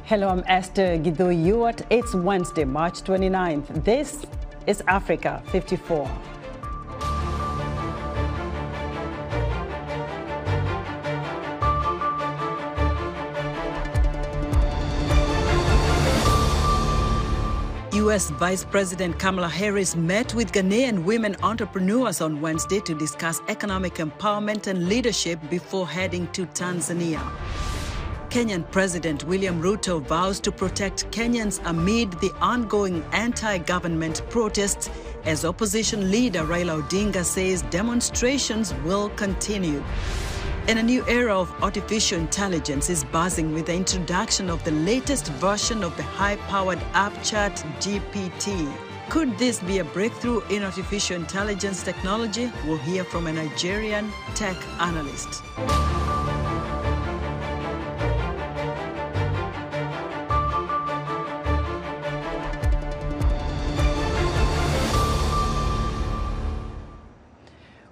Hello, I'm Esther Gidhu-Ewart. It's Wednesday, March 29th. This is Africa 54. U.S. Vice President Kamala Harris met with Ghanaian women entrepreneurs on Wednesday to discuss economic empowerment and leadership before heading to Tanzania. Kenyan President William Ruto vows to protect Kenyans amid the ongoing anti-government protests as opposition leader Raila Odinga says demonstrations will continue. And a new era of artificial intelligence is buzzing with the introduction of the latest version of the high-powered app ChatGPT. Could this be a breakthrough in artificial intelligence technology? We'll hear from a Nigerian tech analyst.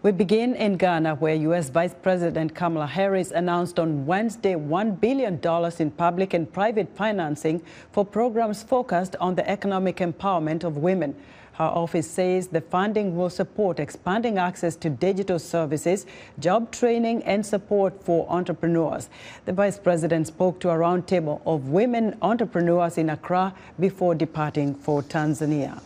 We begin in Ghana, where U.S. Vice President Kamala Harris announced on Wednesday $1 billion in public and private financing for programs focused on the economic empowerment of women. Her office says the funding will support expanding access to digital services, job training, and support for entrepreneurs. The Vice President spoke to a roundtable of women entrepreneurs in Accra before departing for Tanzania.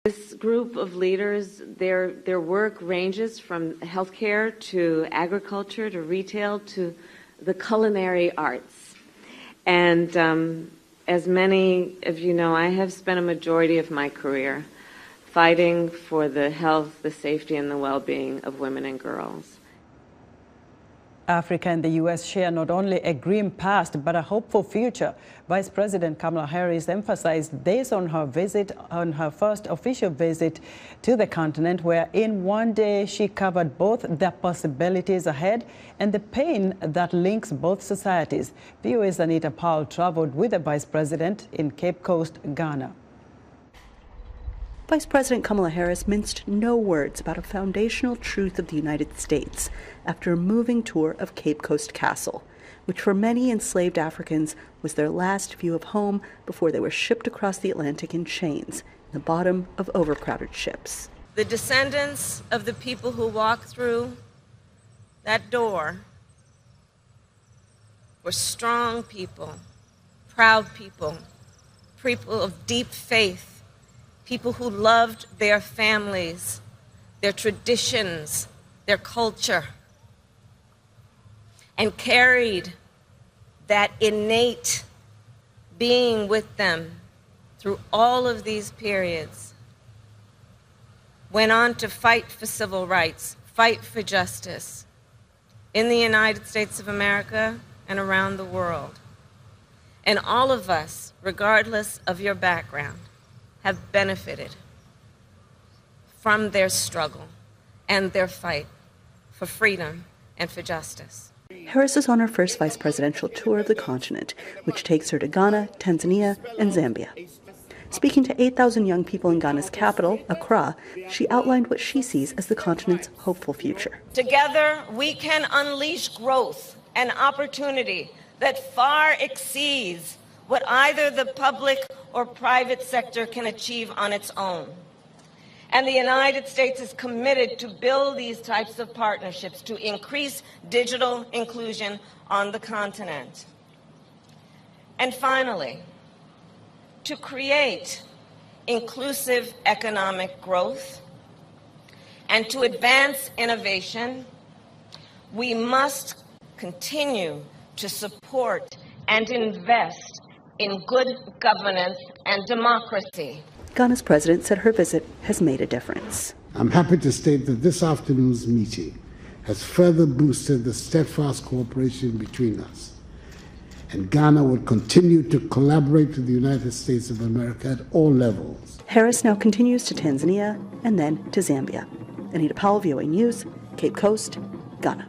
This group of leaders, their work ranges from healthcare to agriculture to retail to the culinary arts. And as many of you know, I have spent a majority of my career fighting for the health, the safety, and the well-being of women and girls. Africa and the U.S. share not only a grim past, but a hopeful future. Vice President Kamala Harris emphasized this on her first official visit to the continent, where in one day she covered both the possibilities ahead and the pain that links both societies. VOA's Anita Powell traveled with the Vice President in Cape Coast, Ghana. Vice President Kamala Harris minced no words about a foundational truth of the United States after a moving tour of Cape Coast Castle, which for many enslaved Africans was their last view of home before they were shipped across the Atlantic in chains in the bottom of overcrowded ships. The descendants of the people who walked through that door were strong people, proud people, people of deep faith, people who loved their families, their traditions, their culture, and carried that innate being with them through all of these periods. Went on to fight for civil rights, fight for justice in the United States of America and around the world. And all of us, regardless of your background, have benefited from their struggle and their fight for freedom and for justice. Harris is on her first vice presidential tour of the continent, which takes her to Ghana, Tanzania, and Zambia. Speaking to 8,000 young people in Ghana's capital, Accra, she outlined what she sees as the continent's hopeful future. Together, we can unleash growth and opportunity that far exceeds what either the public or private sector can achieve on its own. And the United States is committed to build these types of partnerships to increase digital inclusion on the continent. And finally, to create inclusive economic growth and to advance innovation, we must continue to support and invest in good governance and democracy. Ghana's president said her visit has made a difference. I'm happy to state that this afternoon's meeting has further boosted the steadfast cooperation between us. And Ghana will continue to collaborate with the United States of America at all levels. Harris now continues to Tanzania and then to Zambia. Anita Powell, VOA News, Cape Coast, Ghana.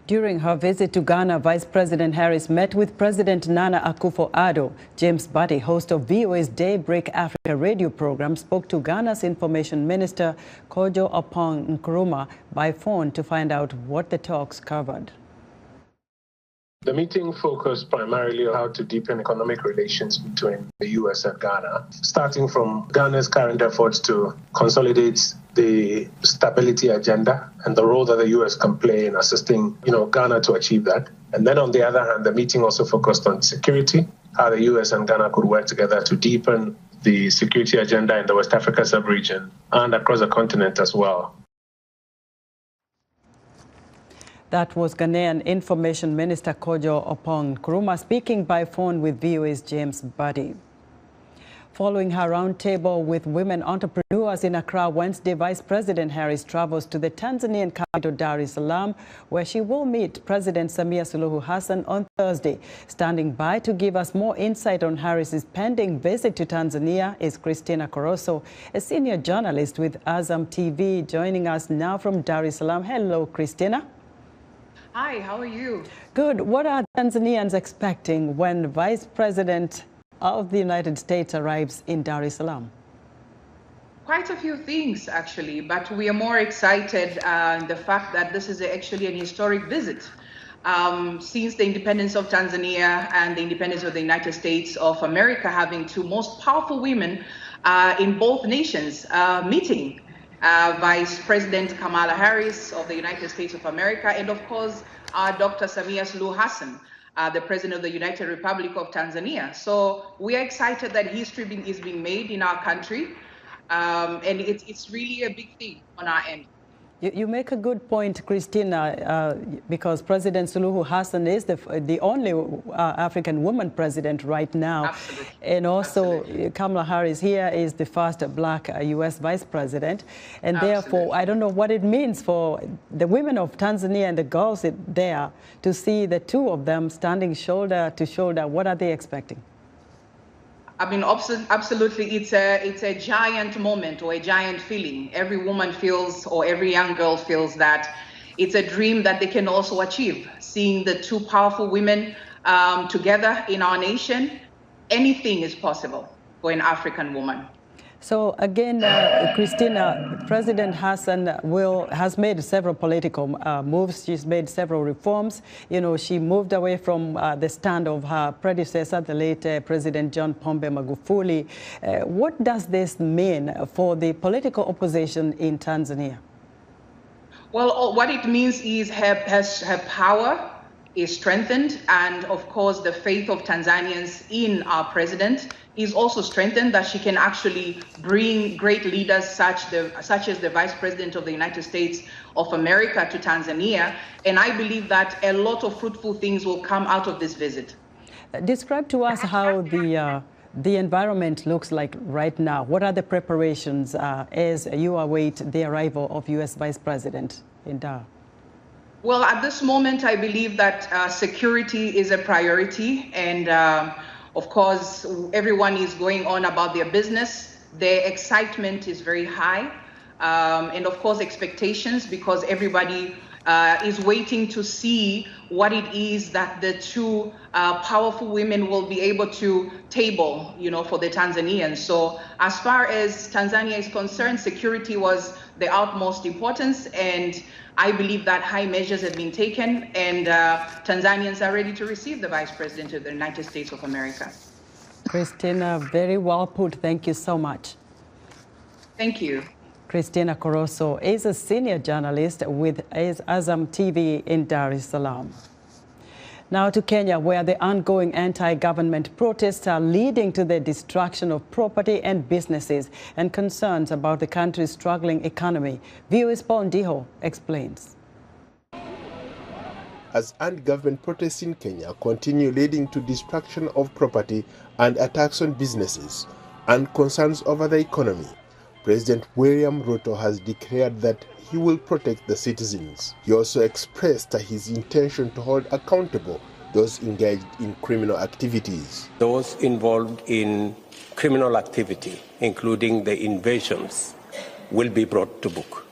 During her visit to Ghana, Vice President Harris met with President Nana Akufo-Addo. James Batty, host of VOA's Daybreak Africa radio program, spoke to Ghana's Information Minister Kojo Oppong Nkrumah by phone to find out what the talks covered. The meeting focused primarily on how to deepen economic relations between the U.S. and Ghana, starting from Ghana's current efforts to consolidate the stability agenda and the role that the U.S. can play in assisting, Ghana to achieve that. And then on the other hand, the meeting also focused on security, how the U.S. and Ghana could work together to deepen the security agenda in the West Africa sub-region and across the continent as well. That was Ghanaian Information Minister Kojo Opong Nkrumah speaking by phone with VOA's James Buddy. Following her roundtable with women entrepreneurs in Accra Wednesday, Vice President Harris travels to the Tanzanian capital Dar es Salaam, where she will meet President Samia Suluhu Hassan on Thursday. Standing by to give us more insight on Harris's pending visit to Tanzania is Christina Coroso, a senior journalist with Azam TV, joining us now from Dar es Salaam. Hello, Christina. Hi, how are you? Good. What are Tanzanians expecting when Vice President of the United States arrives in Dar es Salaam? Quite a few things, actually, but we are more excited the fact that this is actually an historic visit. Since the independence of Tanzania and the independence of the United States of America, having two most powerful women in both nations meeting. Vice President Kamala Harris of the United States of America, and of course, Dr. Samia Suluhu Hassan, the President of the United Republic of Tanzania. So we are excited that history is being made in our country, and it's really a big thing on our end. You make a good point, Christina, because President Suluhu Hassan is the only African woman president right now. Absolutely. And also Absolutely. Kamala Harris here is the first black U.S. vice president. And Absolutely. Therefore, I don't know what it means for the women of Tanzania and the girls there to see the two of them standing shoulder to shoulder. What are they expecting? I mean, absolutely, it's a giant moment or a giant feeling. Every woman feels, or every young girl feels, that it's a dream that they can also achieve. Seeing the two powerful women together in our nation, anything is possible for an African woman. So again, Christina, President Hassan has made several political moves. She's made several reforms. She moved away from the stand of her predecessor, the late President John Pombe Magufuli. What does this mean for the political opposition in Tanzania? Well, what it means is her power is strengthened, and of course the faith of Tanzanians in our president is also strengthened, that she can actually bring great leaders such as the Vice President of the United States of America to Tanzania. And I believe that a lot of fruitful things will come out of this visit. Describe to us how the environment looks like right now. What are the preparations as you await the arrival of U.S. Vice President in Dar? Well, at this moment, I believe that security is a priority, and of course, everyone is going on about their business. Their excitement is very high, and of course, expectations, because everybody is waiting to see what it is that the two powerful women will be able to table, for the Tanzanians. So as far as Tanzania is concerned, security was the utmost importance, and I believe that high measures have been taken, and Tanzanians are ready to receive the Vice President of the United States of America. Christina, very well put. Thank you so much. Thank you. Christina Coroso is a senior journalist with Azam TV in Dar es Salaam. Now to Kenya, where the ongoing anti-government protests are leading to the destruction of property and businesses and concerns about the country's struggling economy. VOA's Paul Ndiho explains. As anti-government protests in Kenya continue leading to destruction of property and attacks on businesses and concerns over the economy, President William Ruto has declared that he will protect the citizens. He also expressed his intention to hold accountable those engaged in criminal activities. Those involved in criminal activity, including the invasions, will be brought to book.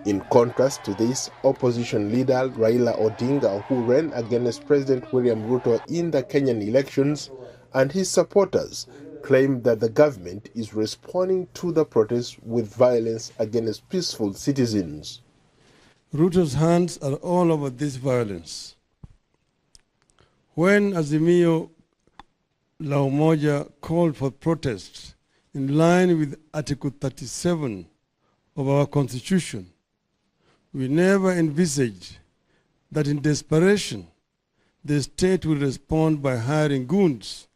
In contrast to this, opposition leader Raila Odinga, who ran against President William Ruto in the Kenyan elections, and his supporters claimed that the government is responding to the protests with violence against peaceful citizens. Ruto's hands are all over this violence. When Azimio La Umoja called for protests in line with Article 37 of our Constitution, we never envisaged that in desperation, the state will respond by hiring goons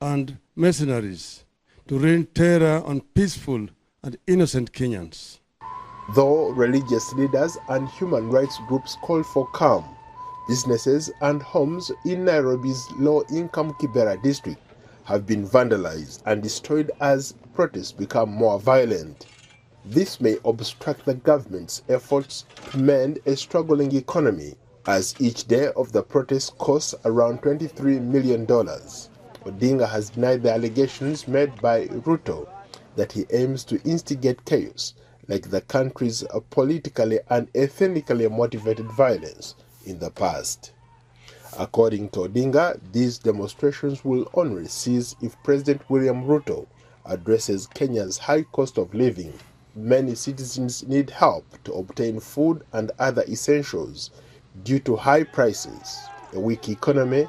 and mercenaries to rain terror on peaceful and innocent Kenyans. Though religious leaders and human rights groups call for calm, businesses and homes in Nairobi's low-income Kibera district have been vandalized and destroyed as protests become more violent. This may obstruct the government's efforts to mend a struggling economy, as each day of the protest costs around $23 million. Odinga has denied the allegations made by Ruto that he aims to instigate chaos like the country's politically and ethnically motivated violence in the past. According to Odinga, these demonstrations will only cease if President William Ruto addresses Kenya's high cost of living. Many citizens need help to obtain food and other essentials due to high prices, a weak economy,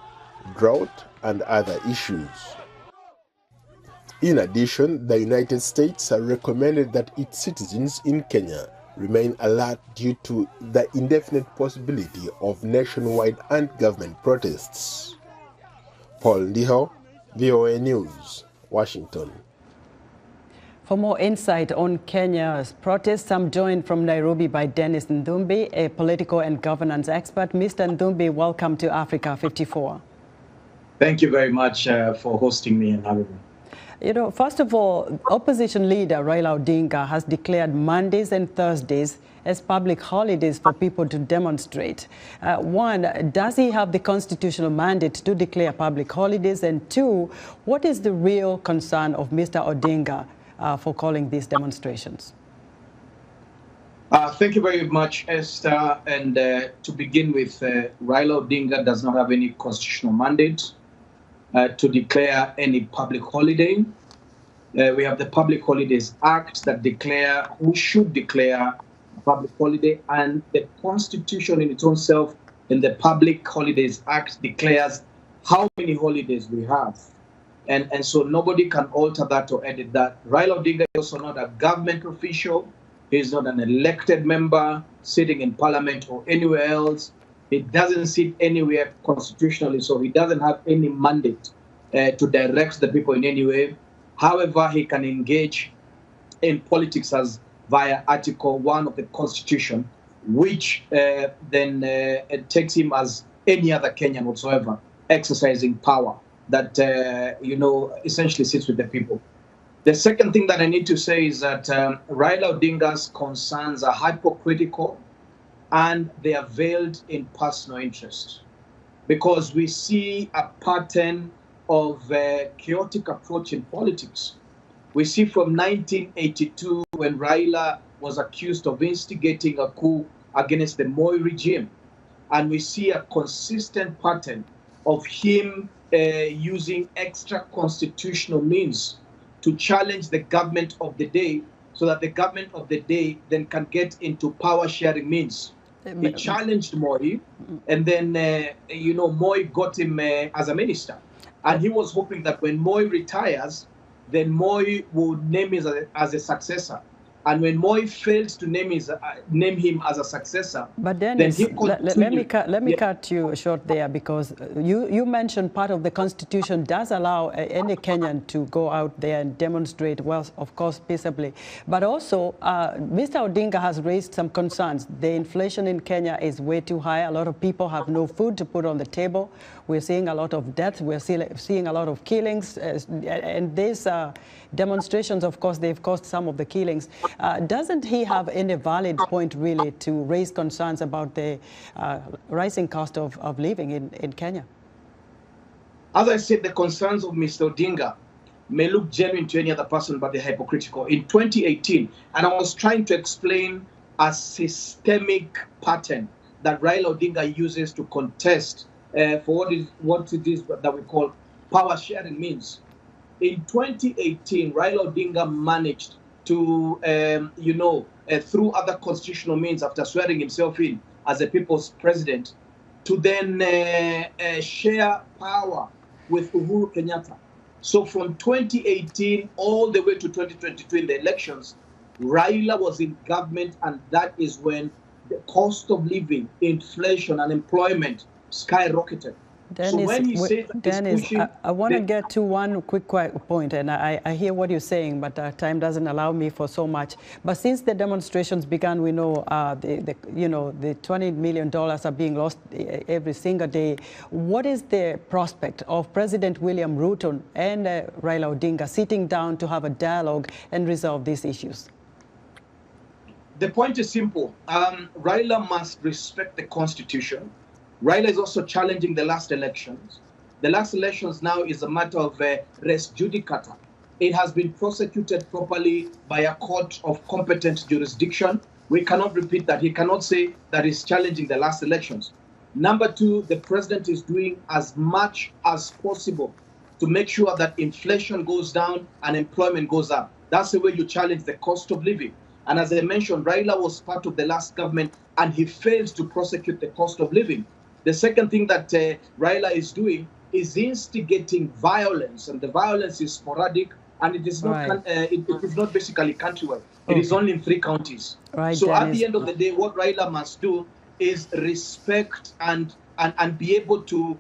drought, and other issues. In addition, the United States has recommended that its citizens in Kenya remain alert due to the indefinite possibility of nationwide anti-government protests. Paul Ndiho, VOA News, Washington. For more insight on Kenya's protests, I'm joined from Nairobi by Dennis Ndumbi, a political and governance expert. Mr. Ndumbi, welcome to Africa 54. Thank you very much for hosting me and having me. You know, first of all, opposition leader Raila Odinga has declared Mondays and Thursdays as public holidays for people to demonstrate. One, does he have the constitutional mandate to declare public holidays? And two, what is the real concern of Mr. Odinga for calling these demonstrations? Thank you very much, Esther. And to begin with, Raila Odinga does not have any constitutional mandate to declare any public holiday. We have the Public Holidays Act that declare who should declare a public holiday, and the Constitution in its own self in the Public Holidays Act declares how many holidays we have. And so nobody can alter that or edit that. Raila Odinga is also not a government official. He is not an elected member sitting in parliament or anywhere else. He doesn't sit anywhere constitutionally, so he doesn't have any mandate to direct the people in any way. However, he can engage in politics as via Article 1 of the Constitution, which then takes him as any other Kenyan whatsoever, exercising power that, essentially sits with the people. The second thing that I need to say is that Raila Odinga's concerns are hypocritical, and they are veiled in personal interest, because we see a pattern of a chaotic approach in politics. We see from 1982, when Raila was accused of instigating a coup against the Moi regime, and we see a consistent pattern of him using extra constitutional means to challenge the government of the day, so that the government of the day then can get into power sharing means. He challenged Moi, and then, Moi got him as a minister. And he was hoping that when Moi retires, then Moi would name him as a successor. And when Moi failed to name him as a successor, but Dennis, then he let me cut you short there, because you mentioned part of the Constitution does allow any Kenyan to go out there and demonstrate, well, of course, peaceably. But also, Mr. Odinga has raised some concerns. The inflation in Kenya is way too high. A lot of people have no food to put on the table. We're seeing a lot of death. We're seeing a lot of killings. And these demonstrations, of course, they've caused some of the killings. Doesn't he have any valid point, really, to raise concerns about the rising cost of living in Kenya? As I said, the concerns of Mr. Odinga may look genuine to any other person, but they're hypocritical. In 2018, and I was trying to explain a systemic pattern that Raila Odinga uses to contest for what it is that we call power sharing means. In 2018, Raila Odinga managed to, through other constitutional means, after swearing himself in as a people's president, to then share power with Uhuru Kenyatta. So from 2018 all the way to 2022 in the elections, Raila was in government, and that is when the cost of living, inflation, unemployment skyrocketed. Dennis, so when he says Dennis, I want to get to one quick point, and I hear what you're saying, but time doesn't allow me for so much. But since the demonstrations began, we know the $20 million are being lost every single day. What is the prospect of President William Ruto and Raila Odinga sitting down to have a dialogue and resolve these issues? The point is simple. Raila must respect the Constitution. Raila is also challenging the last elections. The last elections now is a matter of res judicata. It has been prosecuted properly by a court of competent jurisdiction. We cannot repeat that. He cannot say that he's challenging the last elections. Number two, the president is doing as much as possible to make sure that inflation goes down and employment goes up. That's the way you challenge the cost of living. And as I mentioned, Raila was part of the last government, and he failed to prosecute the cost of living. The second thing that Raila is doing is instigating violence, and the violence is sporadic, and it is not it is not basically countrywide. It is only in 3 counties. Right, so Dennis, at the end of the day, what Raila must do is respect and be able to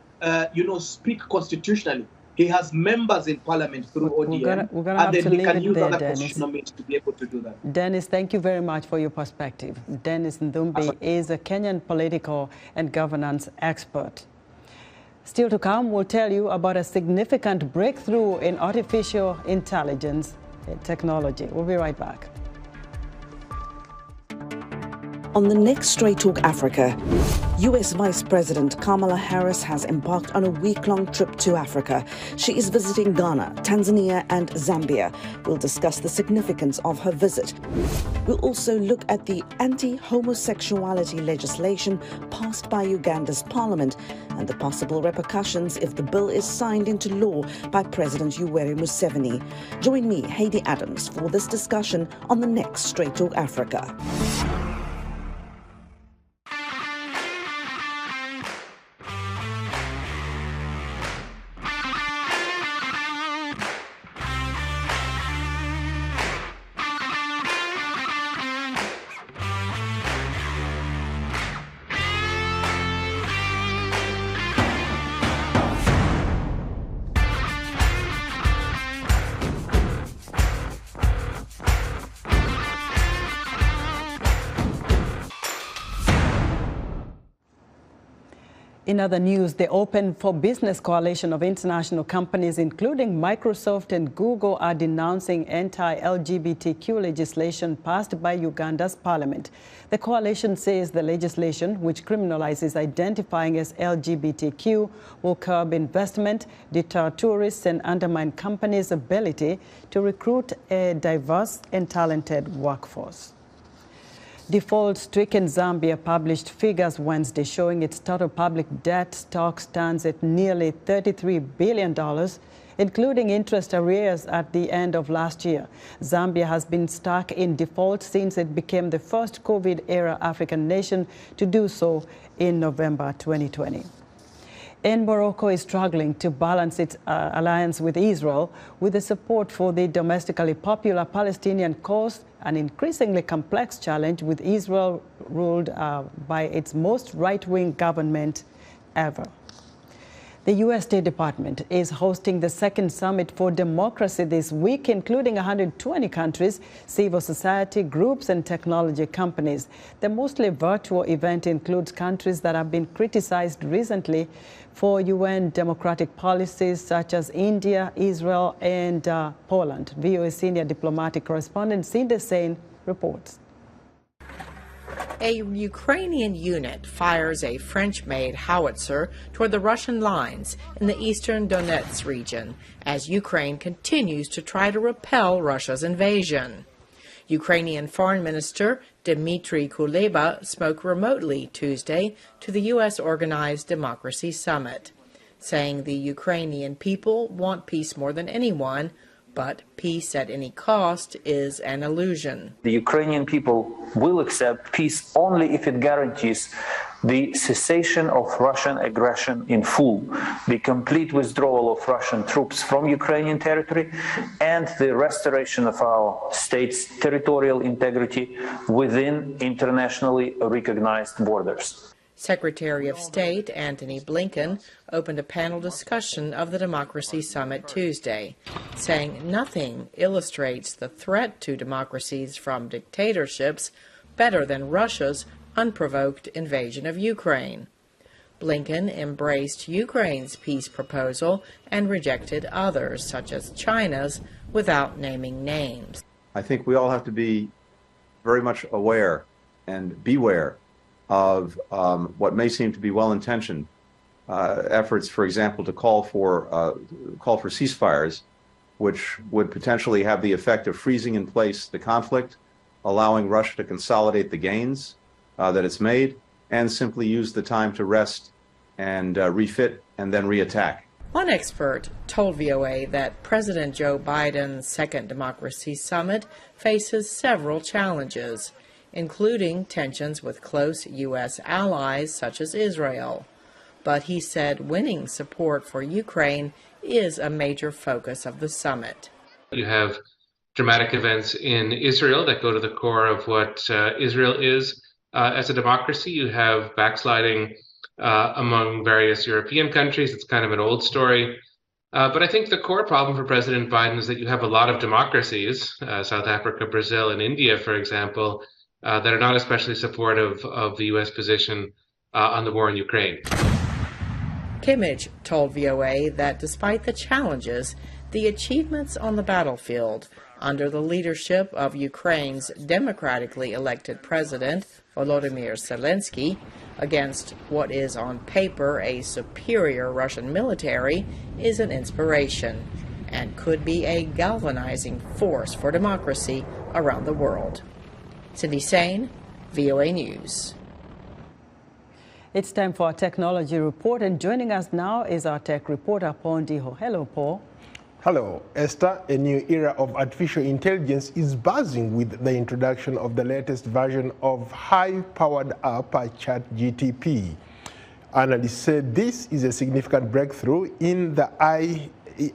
speak constitutionally. He has members in parliament through ODM, we're gonna and have then to he can leave it use there, other Dennis. constitutional means to be able to do that. Dennis, thank you very much for your perspective. Dennis Ndumbi is a Kenyan political and governance expert. Still to come, we'll tell you about a significant breakthrough in artificial intelligence technology. We'll be right back. On the next Straight Talk Africa, U.S. Vice President Kamala Harris has embarked on a week-long trip to Africa. She is visiting Ghana, Tanzania and Zambia. We'll discuss the significance of her visit. We'll also look at the anti-homosexuality legislation passed by Uganda's parliament and the possible repercussions if the bill is signed into law by President Yoweri Museveni. Join me, Heidi Adams, for this discussion on the next Straight Talk Africa. In other news, the Open for Business coalition of international companies, including Microsoft and Google, are denouncing anti-LGBTQ legislation passed by Uganda's parliament. The coalition says the legislation, which criminalizes identifying as LGBTQ, will curb investment, deter tourists, and undermine companies' ability to recruit a diverse and talented workforce. Default-stricken Zambia published figures Wednesday showing its total public debt stock stands at nearly $33 billion, including interest arrears at the end of last year. Zambia has been stuck in default since it became the first COVID-era African nation to do so in November 2020. And Morocco is struggling to balance its alliance with Israel with the support for the domestically popular Palestinian cause, an increasingly complex challenge with Israel ruled by its most right-wing government ever. The U.S. State Department is hosting the second summit for democracy this week, including 120 countries, civil society groups, and technology companies. The mostly virtual event includes countries that have been criticized recently for UN democratic policies, such as India, Israel, and Poland. VOA senior diplomatic correspondent Cindy Sain reports. A Ukrainian unit fires a French-made howitzer toward the Russian lines in the eastern Donetsk region as Ukraine continues to try to repel Russia's invasion. Ukrainian Foreign Minister Dmitry Kuleba spoke remotely Tuesday to the U.S.-organized Democracy Summit, saying the Ukrainian people want peace more than anyone, but peace at any cost is an illusion. The Ukrainian people will accept peace only if it guarantees the cessation of Russian aggression in full, the complete withdrawal of Russian troops from Ukrainian territory, and the restoration of our state's territorial integrity within internationally recognized borders. Secretary of State Antony Blinken opened a panel discussion of the Democracy Summit Tuesday, saying nothing illustrates the threat to democracies from dictatorships better than Russia's unprovoked invasion of Ukraine. Blinken embraced Ukraine's peace proposal and rejected others, such as China's, without naming names. I think we all have to be very much aware and beware of what may seem to be well-intentioned efforts, for example, to call for ceasefires, which would potentially have the effect of freezing in place the conflict, allowing Russia to consolidate the gains that it's made, and simply use the time to rest and refit and then reattack. One expert told VOA that President Joe Biden's Second Democracy Summit faces several challenges, including tensions with close U.S. allies such as Israel. But he said winning support for Ukraine is a major focus of the summit. You have dramatic events in Israel that go to the core of what Israel is as a democracy. You have backsliding among various European countries. It's kind of an old story. But I think the core problem for President Biden is that you have a lot of democracies, South Africa, Brazil, and India, for example, that are not especially supportive of the U.S. position on the war in Ukraine. Kimmage told VOA that despite the challenges, the achievements on the battlefield under the leadership of Ukraine's democratically elected president, Volodymyr Zelensky, against what is on paper a superior Russian military, is an inspiration and could be a galvanizing force for democracy around the world. Cindy Sain, VOA News. It's time for our technology report, and joining us now is our tech reporter, Paul Ndiho. Hello, Paul. Hello, Esther. A new era of artificial intelligence is buzzing with the introduction of the latest version of high-powered app, ChatGPT. Analysts said this is a significant breakthrough in the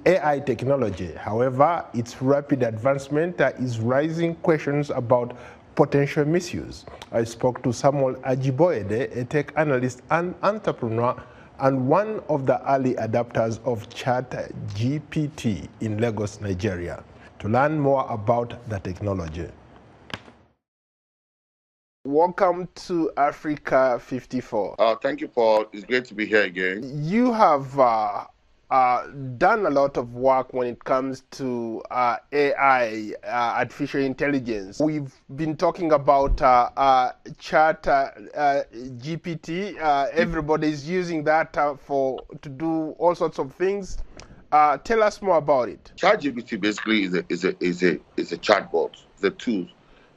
AI technology. However, its rapid advancement is raising questions about potential misuse. I spoke to Samuel Ajiboyede, a tech analyst and entrepreneur, and one of the early adopters of ChatGPT in Lagos, Nigeria, to learn more about the technology. Welcome to Africa 54. Thank you, Paul. It's great to be here again. You have done a lot of work when it comes to AI, artificial intelligence. We've been talking about ChatGPT. Everybody's using that to do all sorts of things. Tell us more about it. ChatGPT basically is a chatbot. The tool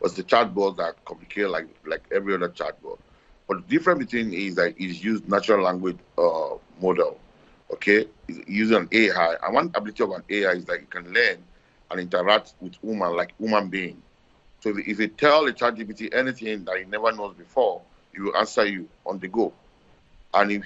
was the chatbot that communicate like every other chatbot. But the difference between is that it's used natural language model. Okay, it's using an AI. And one ability of an AI is that it can learn and interact with human like human being. So if you tell the ChatGPT anything that it never knows before, it will answer you on the go. And it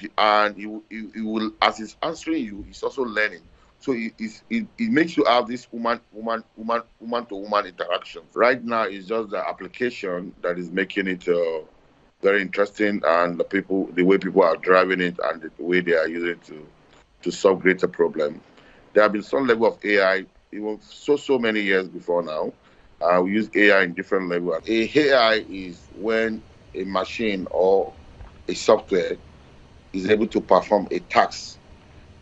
will, as it's answering you, it's also learning. So it makes you have this human to human interaction. Right now, it's just the application that is making it very interesting, and the way people are driving it and the way they are using it to solve greater problems. There have been some level of AI even so many years before now. We use AI in different levels. AI is when a machine or a software is able to perform a task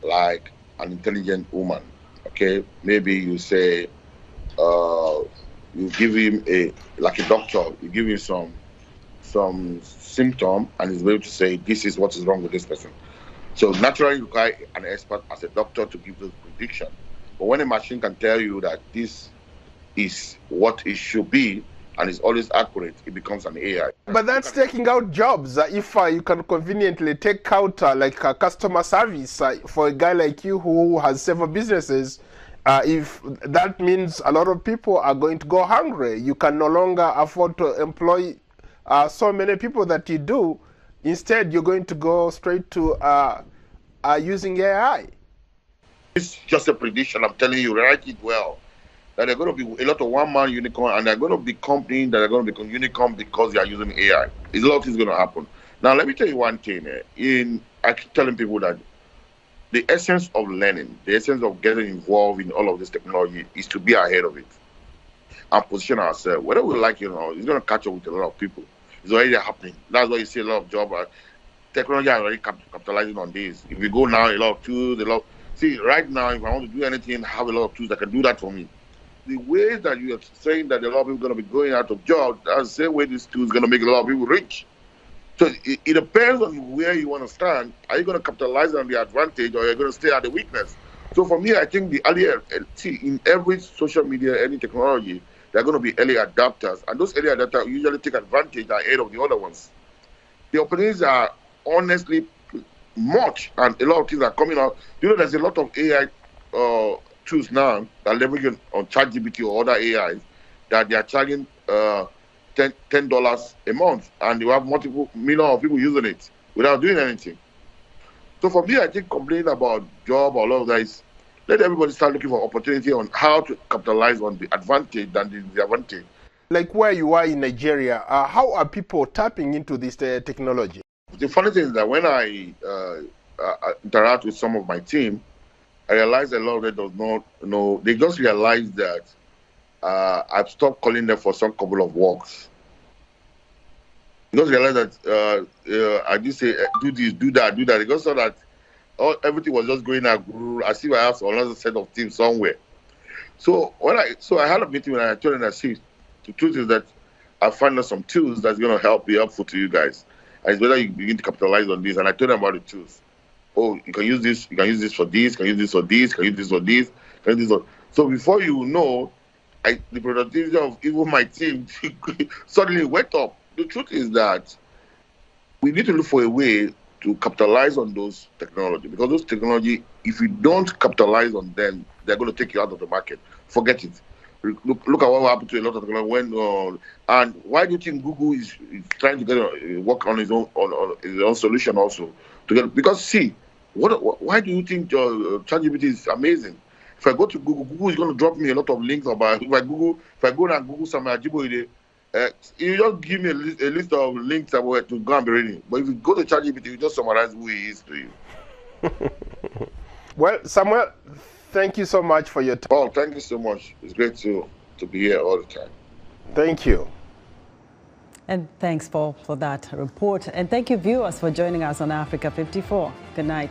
like an intelligent woman. Okay, maybe you say you give him like a doctor, you give him some symptom and he's able to say this is what is wrong with this person. So naturally you require an expert as a doctor to give those predictions. But when a machine can tell you that this is what it should be and is always accurate, it becomes an AI. But that's taking out jobs. If you can conveniently take out like customer service for a guy like you who has several businesses, if that means a lot of people are going to go hungry, you can no longer afford to employ so many people that you do. Instead, you're going to go straight to using AI. It's just a prediction. I'm telling you, write it well. That there are going to be a lot of one-man unicorn, and there are going to be companies that are going to become unicorn because they are using AI. There's a lot of things going to happen. Now, let me tell you one thing. I keep telling people that the essence of learning, the essence of getting involved in all of this technology is to be ahead of it and position ourselves. Whether we like it or not, it's going to catch up with a lot of people. It's already happening. That's why you see a lot of jobs. Technology is already capitalizing on this. If we go now, a lot of tools, see, right now, if I want to do anything, I have a lot of tools that can do that for me. The way that you are saying that a lot of people are going to be going out of jobs, that's the same way this tool is going to make a lot of people rich. So it depends on where you want to stand. Are you going to capitalize on the advantage, or are you going to stay at the weakness? So for me, I think in every social media, any technology, there are going to be early adapters, and those early adapters usually take advantage ahead of the other ones. The opportunities are honestly much, and a lot of things are coming out. There's a lot of AI tools now that are leveraging on ChatGPT or other AIs that they are charging $10 a month, and you have multiple millions of people using it without doing anything. So for me, I think complaining about job or all of that is, let everybody start looking for opportunity on how to capitalize on the advantage than the disadvantage. Like where you are in Nigeria, how are people tapping into this technology? The funny thing is that when I interact with some of my team, I realize a lot of them does not know. They just realize that I've stopped calling them for some couple of walks. They just realize that I just say, do this, do that, do that. They just saw that everything was just going out. I see I have another set of teams somewhere. So I had a meeting and I told them, the truth is that I found out some tools that's going to be helpful to you guys. And it's better you begin to capitalize on this. And I told them about the tools. Oh, you can use this. You can use this for this. You can use this for this. You can use this for this. You can use this for... So before you know, the productivity of even my team suddenly went up. The truth is that we need to look for a way to capitalize on those technology, because those technology, if you don't capitalize on them, they're going to take you out of the market. Forget it. Look at what happened to a lot of technology. And why do you think Google is trying to work on his own solution also? Because see, why do you think ChatGPT is amazing? If I go to Google, Google is going to drop me a lot of links about. If I go and Google some Ajiboide, you just give me a list of links about to go and be reading. But if you go to ChatGPT, you just summarize who he is to you. Well, Samuel, thank you so much for your time. Oh, thank you so much. It's great to be here all the time. Thank you. And thanks, Paul, for that report. And thank you, viewers, for joining us on Africa 54. Good night.